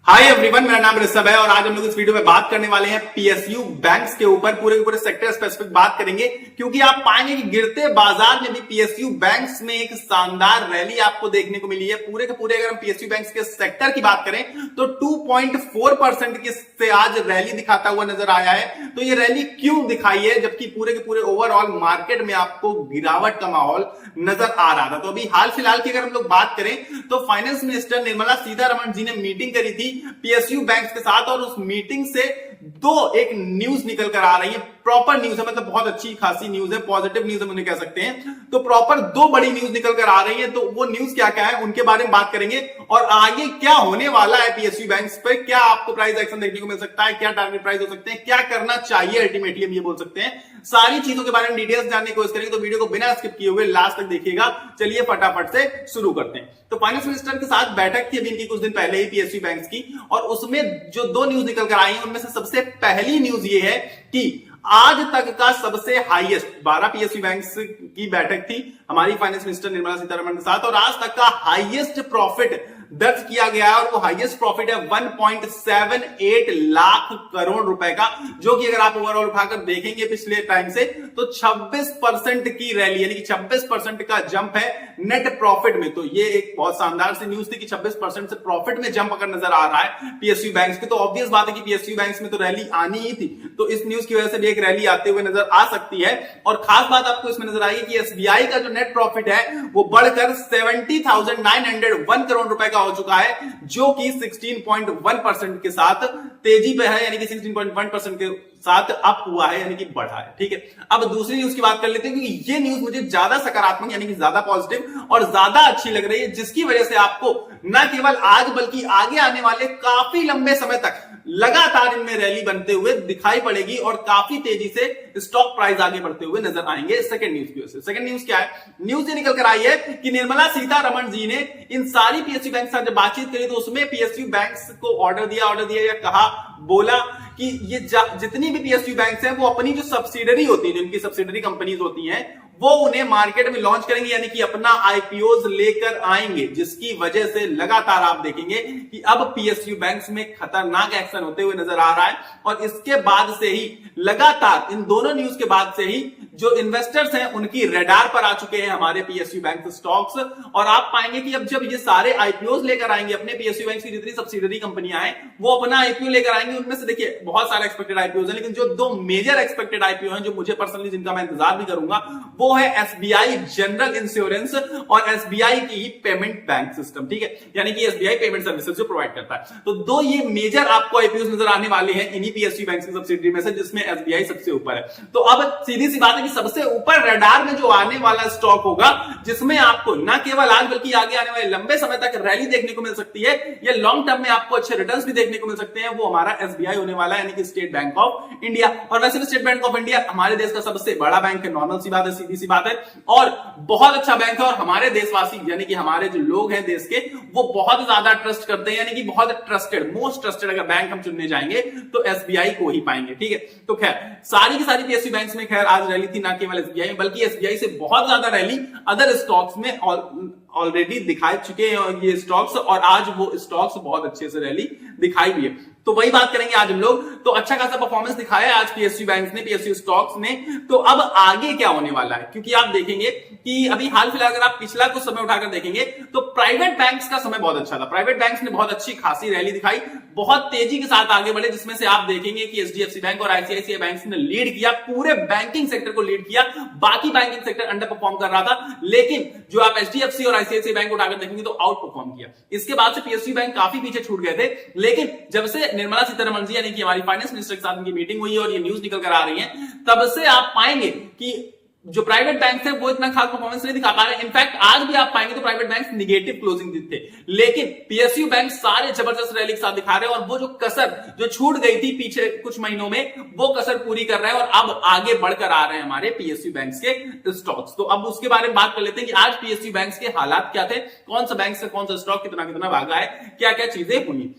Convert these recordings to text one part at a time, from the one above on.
Hi everyone, मेरा नाम ऋषभ है और आज हम लोग इस वीडियो में बात करने वाले हैं पीएसयू बैंक्स के ऊपर। पूरे के पूरे सेक्टर स्पेसिफिक बात करेंगे क्योंकि आप पाएंगे कि गिरते बाजार में भी पीएसयू बैंक्स में एक शानदार रैली आपको देखने को मिली है। पूरे के पूरे अगर हम पीएसयू बैंक्स के सेक्टर की बात करें तो 2.4% की से आज रैली दिखाता हुआ नजर आया है। तो ये रैली क्यों दिखाई है जबकि पूरे के पूरे ओवरऑल मार्केट में आपको गिरावट का माहौल नजर आ रहा था। तो अभी हाल फिलहाल की अगर हम लोग बात करें तो फाइनेंस मिनिस्टर निर्मला सीतारमण जी ने मीटिंग करी थी पीएसयू बैंक्स के साथ और उस मीटिंग से एक न्यूज निकल कर आ रही है। प्रॉपर न्यूज है, मतलब बहुत अच्छी खासी न्यूज है, पॉजिटिव न्यूज हम उन्हें कह सकते हैं। तो प्रॉपर दो बड़ी न्यूज निकल कर आ रही है। तो वो न्यूज क्या क्या है उनके बारे में बात करेंगे और आगे क्या होने वाला है पीएसयू बैंक्स पे, क्या आपको प्राइस एक्शन देखने को मिल सकता है, क्या टारगेट प्राइस हो सकते हैं, क्या करना चाहिए अल्टीमेटली हम ये बोल सकते हैं। सारी चीजों के बारे में डिटेल्स जानने की कोशिश करेंगे। तो वीडियो को बिना स्किप किए हुए लास्ट तक देखिएगा। चलिए फटाफट से शुरू करते हैं। तो फाइनेंस मिनिस्टर के साथ बैठक थी अभी इनकी कुछ दिन पहले ही पीएसयू बैंक्स की, और उसमें जो दो न्यूज निकल कर आई है उनमें से सबसे पहली न्यूज ये है कि आज तक का सबसे हाईएस्ट 12 पीएसयू बैंक्स की बैठक थी हमारी फाइनेंस मिनिस्टर निर्मला सीतारमण के साथ, और आज तक का हाईएस्ट प्रॉफिट दर्ज किया गया है और वो हाईएस्ट प्रॉफिट है 1.78 लाख करोड़ रुपए का, जो कि अगर आप ओवरऑल उठाकर देखेंगे पिछले टाइम से तो 26% की रैली यानी कि 26% का जंप है नेट प्रॉफिट में। तो ये एक बहुत शानदार सी न्यूज थी कि 26% से प्रॉफिट में जंप अगर नजर आ रहा है पीएसयू बैंक्स के, तो ऑब्वियस बात है कि पीएसयू बैंक्स में तो रैली आनी ही थी। तो इस न्यूज की वजह से भी एक रैली आते हुए नजर आ सकती है। और खास बात आपको इसमें नजर आएगी कि एसबीआई का जो नेट प्रॉफिट है वो बढ़कर 70,901 करोड़ रुपए हो चुका है, जो कि 16.1% के साथ तेजी पे है, यानी कि 16.1% के साथ अप हुआ है, यानी कि बढ़ा है। ठीक है, अब दूसरी न्यूज की बात कर लेते हैं क्योंकि ये न्यूज मुझे ज्यादा सकारात्मक यानी कि ज्यादा पॉजिटिव और ज्यादा अच्छी लग रही है, जिसकी वजह से आपको न केवल आज बल्कि आगे आने वाले काफी लंबे समय तक लगातार इनमें रैली बनते हुए दिखाई पड़ेगी और काफी तेजी से स्टॉक प्राइस आगे बढ़ते हुए नजर आएंगे सेकंड न्यूज की वजह से। सेकंड न्यूज क्या है? न्यूज ये निकल कर आई है कि निर्मला सीतारमण जी ने इन सारी पीएसयू बैंक से जब बातचीत करी तो उसमें पीएसयू बैंक्स को ऑर्डर दिया या कहा बोला कि ये जितनी भी पीएसयू बैंक्स हैं वो अपनी जो सब्सिडरी होती है, जो इनकी सब्सिडरी कंपनीज होती हैं, वो उन्हें मार्केट में लॉन्च करेंगे, यानी कि अपना आईपीओज लेकर आएंगे, जिसकी वजह से लगातार आप देखेंगे कि अब पीएसयू बैंक्स में खतरनाक एक्शन होते हुए नजर आ रहा है। और इसके बाद से ही लगातार इन दोनों न्यूज के बाद से ही जो इन्वेस्टर्स हैं उनकी रडार पर आ चुके हैं हमारे पीएसयू बैंक स्टॉक्स। और आप पाएंगे कि अब जब ये सारे आईपीओज लेकर आएंगे, अपने पीएसयू बैंक की जितनी सब्सिडरी कंपनियां हैं वो अपना आईपीओ लेकर आएंगे। उनमें से देखिए बहुत सारे एक्सपेक्टेड आईपीओ हैं, लेकिन जो दो मेजर एक्सपेक्टेड आईपीओ हैं जो मुझे पर्सनली जिनका मैं इंतजार भी करूंगा वो है एसबीआई जनरल इंश्योरेंस और एसबीआई की पेमेंट बैंक सिस्टम। ठीक है, यानी कि एसबीआई पेमेंट सर्विसेज जो प्रोवाइड करता है। तो दो ये मेजर आपको आईपीओ नजर आने वाले हैं इन्हीं पीएसयू बैंक की सब्सिडरी में से, जिसमें एसबीआई सबसे ऊपर है। तो अब सीधी सी बात है कि सबसे ऊपर रडार में जो आने वाला स्टॉक होगा, जिसमें आपको न केवल आज बल्कि आगे आने वाले लंबे समय तक रैली देखने को मिल सकती है, या लॉन्ग टर्म में आपको अच्छे रिटर्न्स भी देखने को मिल सकते हैं, वो हमारा एसबीआई होने वाला है, यानी कि स्टेट बैंक ऑफ इंडिया। और वैसे भी स्टेट बैंक ऑफ इंडिया हमारे देश का सबसे बड़ा बैंक है, नॉर्मल सी बात है, सीधी सी बात है, और बहुत अच्छा बैंक है। और हमारे देशवासी यानी कि हमारे जो लोग हैं देश के, वो बहुत ज्यादा ट्रस्ट करते हैं, यानी कि बहुत ट्रस्टेड, मोस्ट ट्रस्टेड अगर बैंक हम चुनने जाएंगे तो एसबीआई को ही पाएंगे। ठीक है, तो खैर सारी की सारी पीएसयू बैंक्स में खैर आज रैली थी, ना केवल एसबीआई में बल्कि एसबीआई से बहुत ज्यादा रैली अदर स्टॉक्स में ऑलरेडी दिखाई चुके हैं ये स्टॉक्स, और आज वो स्टॉक्स बहुत अच्छे से रैली दिखाई भी है। तो वही बात करेंगे आज हम लोग। तो अच्छा खासा परफॉर्मेंस दिखाया है आज पीएसयू बैंक्स ने, पीएसयू स्टॉक्स ने। तो अब आगे क्या होने वाला है, क्योंकि आप देखेंगे कि अभी हाल फिलहाल अगर आप पिछला कुछ समय उठाकर देखेंगे तो प्राइवेट बैंक्स का समय बहुत अच्छा था। प्राइवेट बैंक्स ने बहुत अच्छी खासी रैली दिखाई, बहुत तेजी के साथ आगे बढ़े, जिसमें से आप देखेंगे कि एचडीएफसी बैंक और आईसीआईसीआई बैंक ने लीड किया, पूरे बैंकिंग सेक्टर को लीड किया। बाकी बैंकिंग सेक्टर अंडर परफॉर्म कर रहा था, लेकिन जो आप एचडीएफसी और आईसीआईसीआई बैंक उठाकर देखेंगे तो आउट परफॉर्म किया। इसके बाद से पीएसयू बैंक काफी पीछे छूट गए थे, लेकिन जब से निर्मला सीतारमण जी यानी कि हमारी फाइनेंस मिनिस्टर के साथ उनकी मीटिंग हुई और ये न्यूज निकल कर आ रही है, तब से आप पाएंगे कि जो प्राइवेट बैंक थे वो इतना खास परफॉर्मेंस नहीं दिखा पा रहे। इनफैक्ट आज भी आप पाएंगे तो प्राइवेट बैंक नेगेटिव क्लोजिंग थे, लेकिन पीएसयू बैंक सारे जबरदस्त रैली के साथ दिखा रहे हैं, और वो जो कसर जो छूट गई थी पीछे कुछ महीनों में, वो कसर पूरी कर रहे हैं और अब आगे बढ़कर आ रहे हैं हमारे पीएसयू बैंक्स के स्टॉक्स। तो अब उसके बारे में बात कर लेते हैं कि आज पीएसयू बैंक्स के हालात क्या थे, कौन सा बैंक से कौन सा स्टॉक कितना कितना भागा है, क्या क्या चीजें हुई।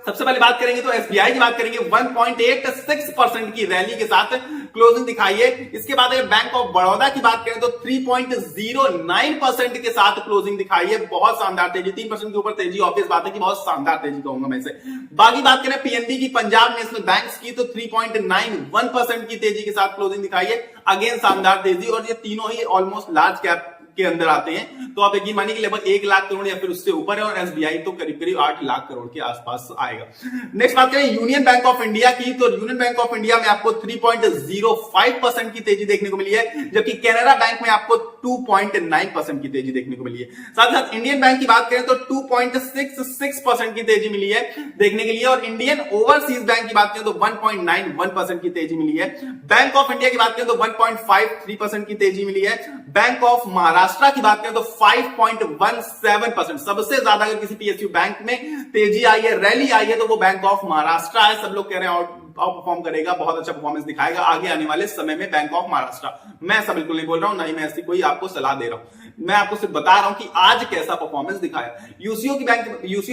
सबसे पहले बात करेंगे तो एसबीआई की बात करेंगे। 1.86% की रैली के साथ क्लोजिंग दिखाई है। इसके बाद अगर बैंक ऑफ बड़ौदा की बात करें तो 3.09% के साथ क्लोजिंग दिखाई है। बहुत शानदार तेजी, 3% के ऊपर तेजी, ऑब्वियस बात है कि बहुत शानदार तेजी कहूंगा मैं इसे। बाकी बात करें पीएनबी की, पंजाब नेशनल बैंक्स की, तो 3.91% की तेजी के साथ क्लोजिंग दिखाई है। अगेन शानदार तेजी, और ये तीनों ही ऑलमोस्ट लार्ज कैप के अंदर आते हैं। तो आप यकीन मानिए कि लगभग 1 लाख करोड़ या फिर उससे ऊपर है, और एसबीआई तो करीब करीब 8 लाख करोड़ के आसपास आएगा। नेक्स्ट बात करें यूनियन बैंक ऑफ इंडिया की, तो यूनियन बैंक ऑफ इंडिया में आपको 3.05% की तेजी देखने को मिली है, जबकि कैनरा बैंक में आपको 2.9% की तेजी देखने को मिली है। साथ ही साथ इंडियन बैंक की बात करें तो 2.66% की तेजी मिली है देखने के लिए, और इंडियन ओवरसीज बैंक की बात करें तो 1.91% की तेजी मिली है। बैंक ऑफ इंडिया की बात करें तो 1.53% की तेजी मिली है। बैंक ऑफ महाराष्ट्र की बात करें तो 5.17%। सबसे ज्यादा अगर किसी पीएसयू बैंक में तेजी आई है, रैली आई है, तो वो बैंक ऑफ महाराष्ट्र है। सब लोग कह रहे हैं आउट परफॉर्म करेगा, बहुत अच्छा परफॉर्मेंस दिखाएगा आगे आने वाले समय में बैंक ऑफ महाराष्ट्र। मैं ऐसा बिल्कुल नहीं बोल रहा हूं, ना ही मैं ऐसी कोई आपको सलाह दे रहा हूं, मैं आपको सिर्फ बता रहा हूं कि आज कैसा परफॉर्मेंस दिखाया। यूसीओ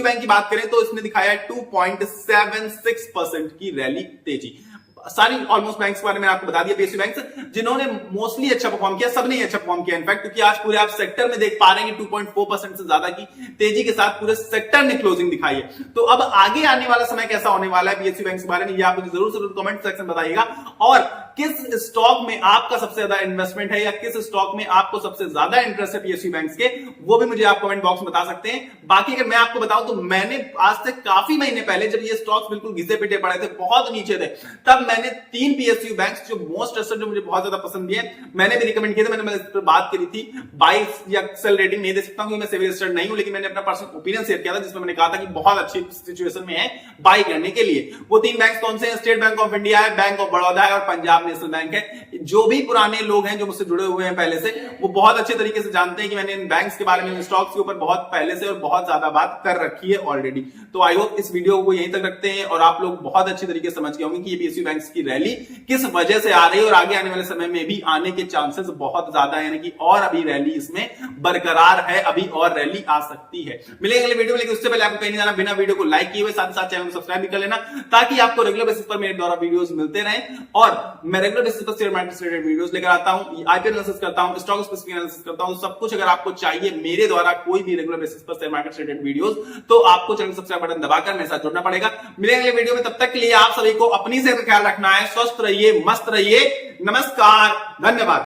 बैंक की बात करें तो इसने दिखाया 2.76% की रैली तेजी। सारी ऑलमोस्ट बैंक्स के बारे में आपको बता दिया, पीएसयू बैंक्स जिन्होंने मोस्टली अच्छा परफॉर्म किया, सबने ही अच्छा परफॉर्म किया इनफैक्ट, क्योंकि आज पूरे आप सेक्टर में देख पा रहे हैं कि 2.4% से ज्यादा की तेजी के साथ पूरे सेक्टर ने क्लोजिंग दिखाई है। तो अब आगे आने वाला समय कैसा होने वाला है पीएसयू बैंक्स के बारे में, ये आप मुझे जरूर कमेंट सेक्शन में बताइएगा। और किस स्टॉक में आपका सबसे ज्यादा इन्वेस्टमेंट है, या किस स्टॉक में आपको सबसे ज्यादा इंटरेस्ट है पीएसयू बैंक्स के, वो भी मुझे आप कमेंट बॉक्स में बता सकते हैं। बाकी अगर मैं आपको बताऊं तो मैंने आज से काफी महीने पहले, जब ये स्टॉक्स बिल्कुल घिसे पिटे पड़े थे, बहुत नीचे थे, तब मैंने 3 पीएसयू बैंक्स जो मोस्ट ट्रस्टेड, जो मुझे बहुत ज्यादा पसंद है, मैंने भी रिकमेंड किए थे। मैंने इस पर बात करी थी, बाय या सेल रेटिंग नहीं दे सकता हूं, मैं सेबी रजिस्टर्ड नहीं हूं, लेकिन मैंने अपना पर्सनल ओपिनियन शेयर किया था, जिसमें मैंने कहा था कि बहुत अच्छी सिचुएशन में है बाय करने के लिए। वो 3 बैंक्स कौन से हैं? स्टेट बैंक ऑफ इंडिया है, बैंक ऑफ बड़ौदा है, और पंजाब नेशनल बैंक है। जो भी पुराने लोग हैं जो मुझसे जुड़े हुए हैं पहले से, वो बहुत अच्छे तरीके से जानते हैं कि मैंने इन बैंक्स के बारे में, इन स्टॉक्स के ऊपर बहुत पहले से और बहुत ज्यादा बात कर रखी है ऑलरेडी। तो आई होप इस वीडियो को यहीं तक रखते हैं, और आप लोग बहुत अच्छी तरीके से समझ गए होंगे कि ये पीएसयू बैंक्स की रैली किस वजह से आ रही है, और आगे आने वाले समय में भी आने के चांसेस बहुत ज्यादा है, यानी कि और अभी रैली इसमें बरकरार है, अभी और रैली आ सकती है। मिलेंगे अगले वीडियो में, लेकिन उससे पहले आपको कहीं नहीं जाना, बिना वीडियो को लाइक किए हुए साथ ही साथ चैनल को सब्सक्राइब भी कर लेना, ताकि आपको रेगुलर बेसिस पर मेरे द्वारा वीडियोस मिलते रहें। और मैं रेगुलर बेसिस पर शेयर मार्केट से रिलेटेड वीडियोस लेकर आता हूं, आईपीएल एनालिसिस करता हूं, स्टॉक स्पेसिफिक एनालिसिस करता हूं। सब कुछ अगर आपको चाहिए मेरे द्वारा कोई भी रेगुलर बेसिस पर शेयर मार्केट से रिलेटेड वीडियोस, तो आपको चैनल सब्सक्राइब बटन दबाकर मेरे साथ जुड़ना पड़ेगा। मिलेंगे अगले वीडियो में, तब तक के लिए आप सभी को अपनी सेहत का ख्याल रखना है, स्वस्थ रहिए, मस्त रहिए। नमस्कार, धन्यवाद।